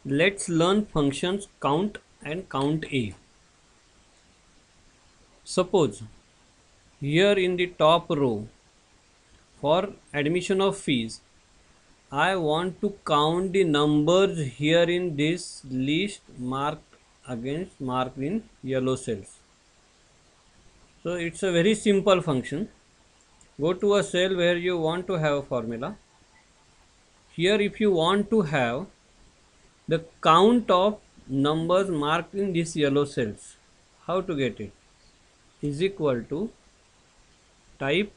Let's learn functions count and count A. Suppose here in the top row for admission of fees, I want to count the numbers here in this list marked in yellow cells. So it's a very simple function. Go to a cell where you want to have a formula. Here if you want to have the count of numbers marked in these yellow cells, how to get it? Is equal to type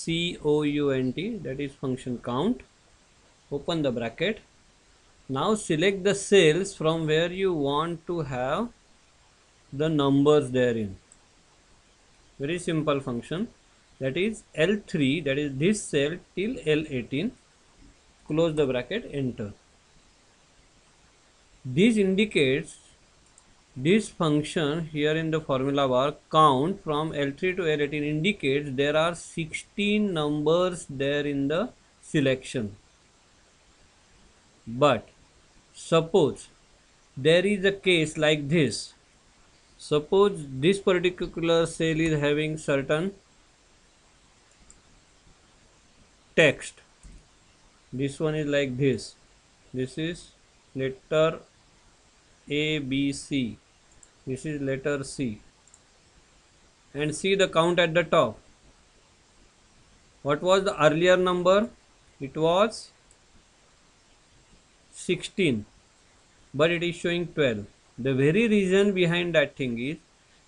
count, that is function count, open the bracket. Now select the cells from where you want to have the numbers therein. Very simple function, that is L3, that is this cell till L18, close the bracket, enter. This indicates this function here in the formula bar count from L3 to L18 indicates there are 16 numbers there in the selection. But suppose there is a case like this. Suppose this particular cell is having certain text. This one is like this. This is letter A, B, C. This is letter C. And see the count at the top. What was the earlier number? It was 16, but it is showing 12. The very reason behind that thing is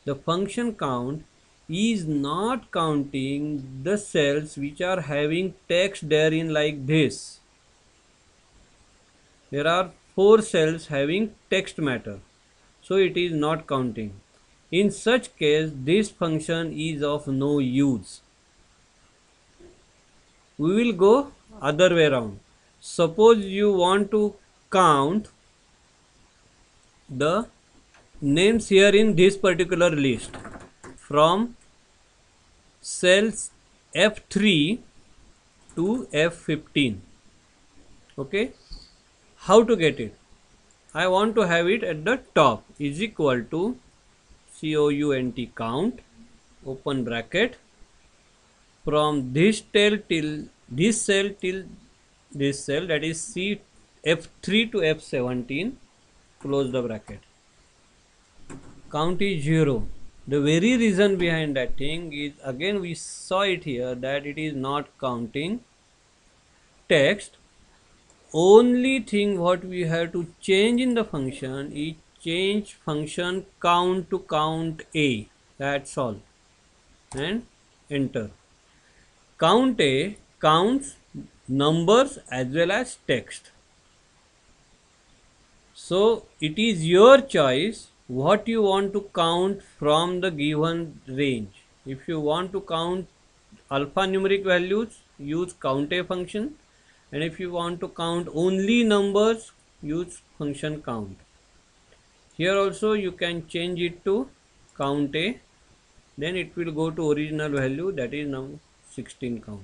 the function count is not counting the cells which are having text therein like this. There are 4 cells having text matter, so it is not counting. In such case, this function is of no use. We will go other way around. Suppose you want to count the names here in this particular list from cells F3 to F15. Okay, how to get it? I want to have it at the top, is equal to count, open bracket, from this cell till this cell till this cell, that is C F3 to F17, close the bracket. Count is 0. The very reason behind that thing is, again we saw it here, that it is not counting text. Only thing what we have to change in the function is change function count to count A. That's all. And enter. Count A counts numbers as well as text. So it is your choice what you want to count from the given range. If you want to count alphanumeric values, use count A function, and if you want to count only numbers, use function count. Here also you can change it to count A, then it will go to original value, that is now 16 count.